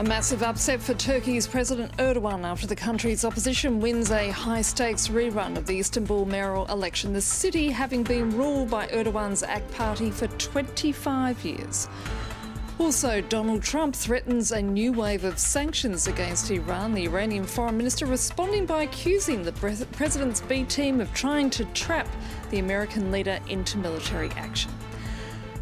A massive upset for Turkey's President Erdogan after the country's opposition wins a high-stakes rerun of the Istanbul mayoral election, the city having been ruled by Erdogan's AK Party for 25 years. Also, Donald Trump threatens a new wave of sanctions against Iran, the Iranian foreign minister responding by accusing the president's B team of trying to trap the American leader into military action.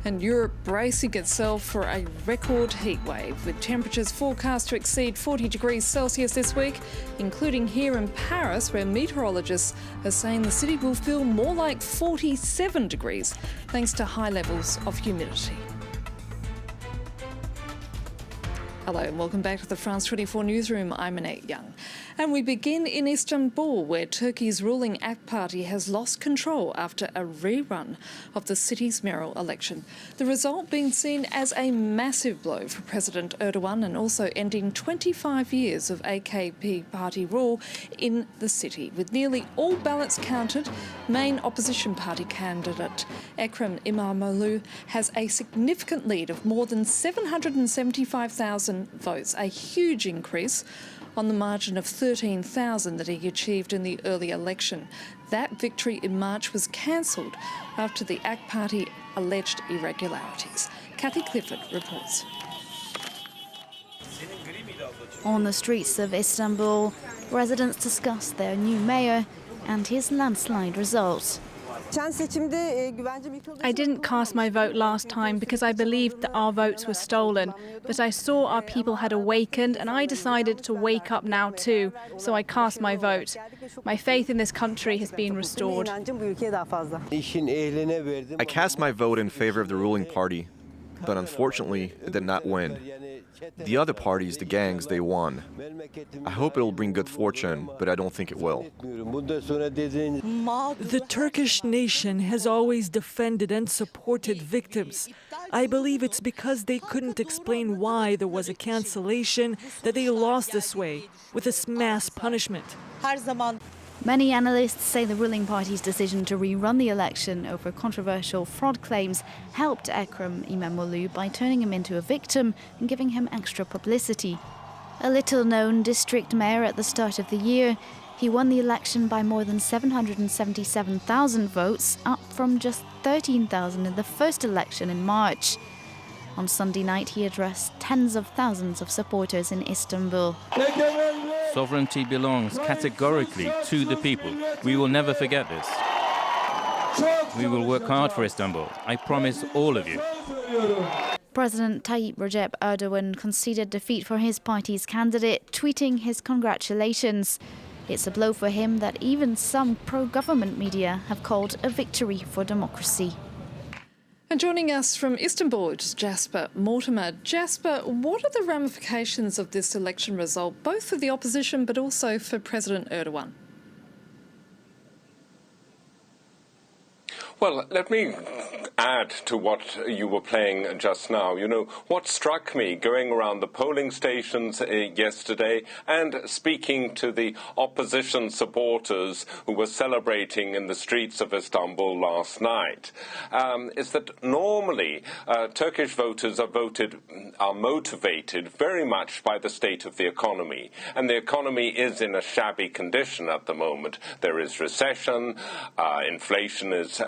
And Europe bracing itself for a record heat wave, with temperatures forecast to exceed 40 degrees Celsius this week, including here in Paris, where meteorologists are saying the city will feel more like 47 degrees thanks to high levels of humidity. Hello and welcome back to the France 24 newsroom. I'm Annette Young. And we begin in Istanbul, where Turkey's ruling AK Party has lost control after a rerun of the city's mayoral election. The result being seen as a massive blow for President Erdogan and also ending 25 years of AKP party rule in the city. With nearly all ballots counted, main opposition party candidate Ekrem İmamoğlu has a significant lead of more than 775,000 votes, a huge increase on the margin of 13,000 that he achieved in the early election. That victory in March was cancelled after the AK Party alleged irregularities. Kathy Clifford reports. On the streets of Istanbul, residents discussed their new mayor and his landslide result. I didn't cast my vote last time because I believed that our votes were stolen, but I saw our people had awakened and I decided to wake up now too, so I cast my vote. My faith in this country has been restored. I cast my vote in favor of the ruling party, but unfortunately it did not win. The other parties, the gangs, they won. I hope it will bring good fortune, but I don't think it will. The Turkish nation has always defended and supported victims. I believe it's because they couldn't explain why there was a cancellation that they lost this way, with this mass punishment. Many analysts say the ruling party's decision to rerun the election over controversial fraud claims helped Ekrem İmamoğlu by turning him into a victim and giving him extra publicity. A little-known district mayor at the start of the year, he won the election by more than 777,000 votes, up from just 13,000 in the first election in March. On Sunday night, he addressed tens of thousands of supporters in Istanbul. Sovereignty belongs categorically to the people. We will never forget this. We will work hard for Istanbul. I promise all of you. President Tayyip Recep Erdogan conceded defeat for his party's candidate, tweeting his congratulations. It's a blow for him that even some pro-government media have called a victory for democracy. And joining us from Istanbul is Jasper Mortimer. Jasper, what are the ramifications of this election result, both for the opposition but also for President Erdogan? Well, let me add to what you were playing just now. You know, what struck me going around the polling stations yesterday and speaking to the opposition supporters who were celebrating in the streets of Istanbul last night is that normally Turkish voters are motivated very much by the state of the economy. And the economy is in a shabby condition at the moment. There is recession, inflation is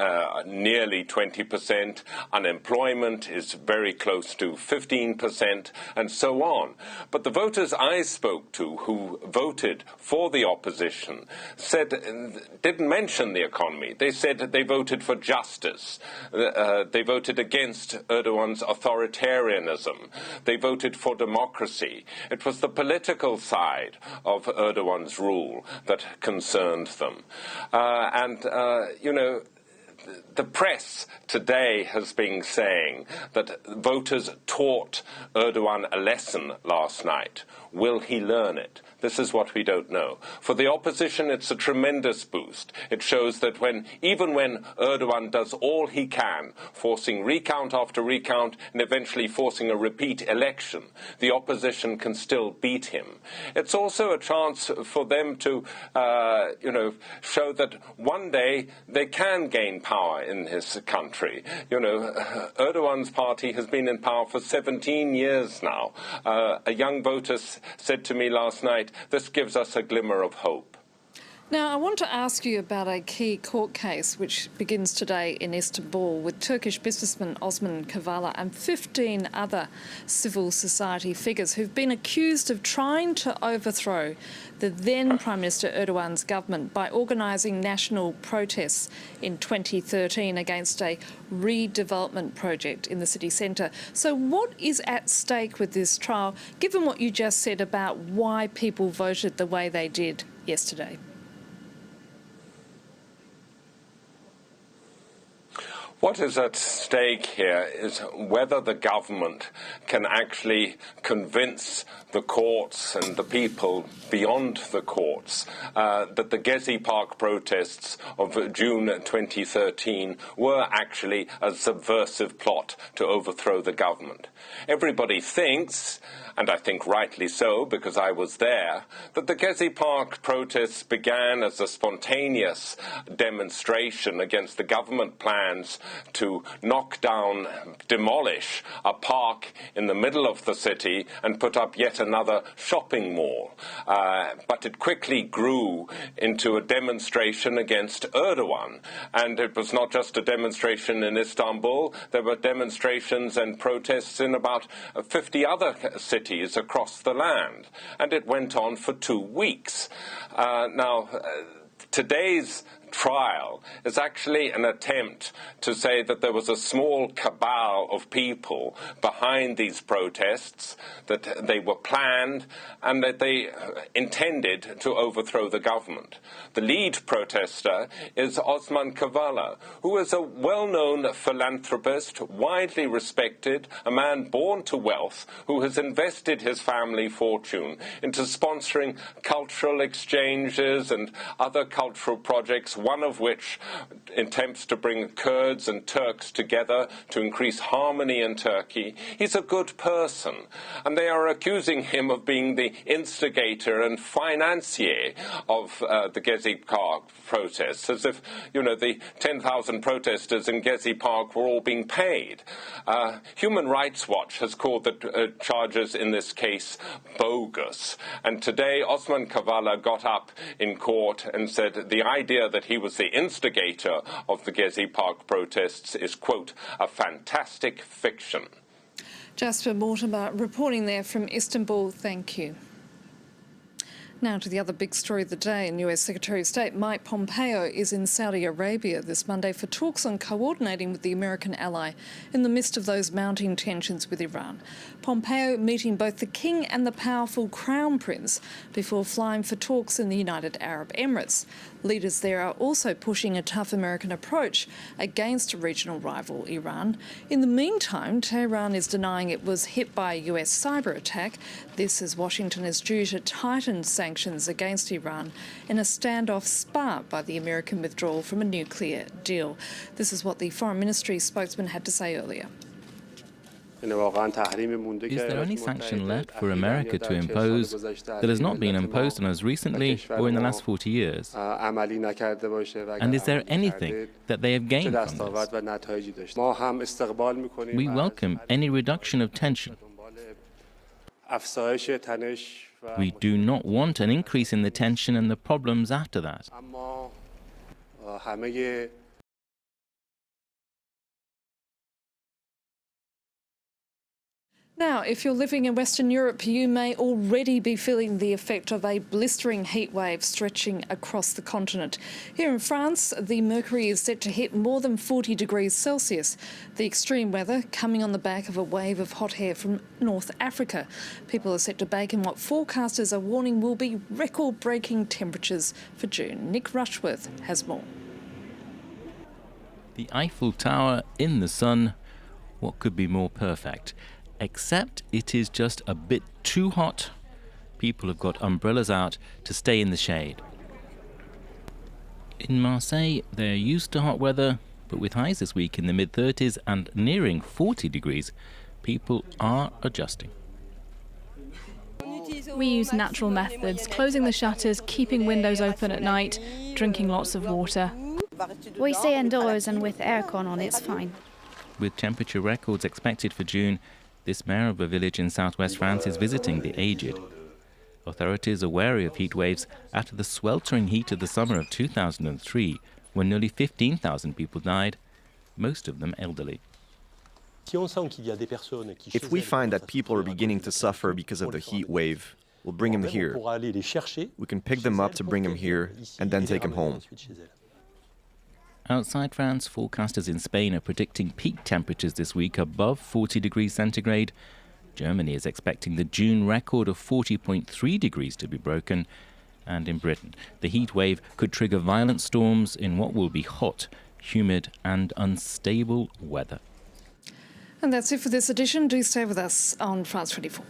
nearly 20%, unemployment is very close to 15%, and so on. But the voters I spoke to who voted for the opposition didn't mention the economy. They said that they voted for justice. They voted against Erdogan's authoritarianism. They voted for democracy. It was the political side of Erdogan's rule that concerned them. You know, the press today has been saying that voters taught Erdogan a lesson last night. Will he learn it? This is what we don't know. For the opposition, it's a tremendous boost. It shows that even when Erdogan does all he can, forcing recount after recount and eventually forcing a repeat election, the opposition can still beat him. It's also a chance for them to, show that one day they can gain power in his country. You know, Erdogan's party has been in power for 17 years now. A young voter said to me last night, "This gives us a glimmer of hope." Now, I want to ask you about a key court case which begins today in Istanbul with Turkish businessman Osman Kavala and 15 other civil society figures who've been accused of trying to overthrow the then Prime Minister Erdogan's government by organising national protests in 2013 against a redevelopment project in the city centre. So what is at stake with this trial, given what you just said about why people voted the way they did yesterday? What is at stake here is whether the government can actually convince the courts and the people beyond the courts that the Gezi Park protests of June 2013 were actually a subversive plot to overthrow the government. Everybody thinks, and I think rightly so because I was there, that the Gezi Park protests began as a spontaneous demonstration against the government plans to knock down, demolish a park in the middle of the city and put up yet another shopping mall. But it quickly grew into a demonstration against Erdogan. And it was not just a demonstration in Istanbul, there were demonstrations and protests in about 50 other cities across the land. And it went on for 2 weeks. Today's trial is actually an attempt to say that there was a small cabal of people behind these protests, that they were planned and that they intended to overthrow the government. The lead protester is Osman Kavala, who is a well-known philanthropist, widely respected, a man born to wealth, who has invested his family fortune into sponsoring cultural exchanges and other cultural projects, one of which attempts to bring Kurds and Turks together to increase harmony in Turkey. He's a good person, and they are accusing him of being the instigator and financier of the Gezi Park protests, as if, the 10,000 protesters in Gezi Park were all being paid. Human Rights Watch has called the charges in this case bogus, and today Osman Kavala got up in court and said the idea that he was the instigator of the Gezi Park protests is, quote, a fantastic fiction. Jasper Mortimer reporting there from Istanbul. Thank you. Now to the other big story of the day. US Secretary of State Mike Pompeo is in Saudi Arabia this Monday for talks on coordinating with the American ally in the midst of those mounting tensions with Iran. Pompeo meeting both the King and the powerful Crown Prince before flying for talks in the United Arab Emirates. Leaders there are also pushing a tough American approach against regional rival Iran. In the meantime, Tehran is denying it was hit by a US cyber attack. This as Washington is due to tighten sanctions against Iran in a standoff sparked by the American withdrawal from a nuclear deal. This is what the Foreign Ministry spokesman had to say earlier. Is there any sanction left for America to impose that has not been imposed on us recently or in the last 40 years? And is there anything that they have gained from this? We welcome any reduction of tension. We do not want an increase in the tension and the problems after that. Now, if you're living in Western Europe, you may already be feeling the effect of a blistering heat wave stretching across the continent. Here in France, the mercury is set to hit more than 40 degrees Celsius. The extreme weather coming on the back of a wave of hot air from North Africa. People are set to bake in what forecasters are warning will be record-breaking temperatures for June. Nick Rushworth has more. The Eiffel Tower in the sun, what could be more perfect? Except it is just a bit too hot. People have got umbrellas out to stay in the shade. In Marseille, they're used to hot weather, but with highs this week in the mid-30s and nearing 40 degrees, people are adjusting. We use natural methods, closing the shutters, keeping windows open at night, drinking lots of water. We stay indoors and with aircon on, it's fine. With temperature records expected for June, this mayor of a village in southwest France is visiting the aged. Authorities are wary of heat waves after the sweltering heat of the summer of 2003, when nearly 15,000 people died, most of them elderly. If we find that people are beginning to suffer because of the heat wave, we'll bring them here. We can pick them up to bring them here and then take them home. Outside France, forecasters in Spain are predicting peak temperatures this week above 40 degrees centigrade. Germany is expecting the June record of 40.3 degrees to be broken. And in Britain, the heat wave could trigger violent storms in what will be hot, humid and unstable weather. And that's it for this edition. Do stay with us on France 24.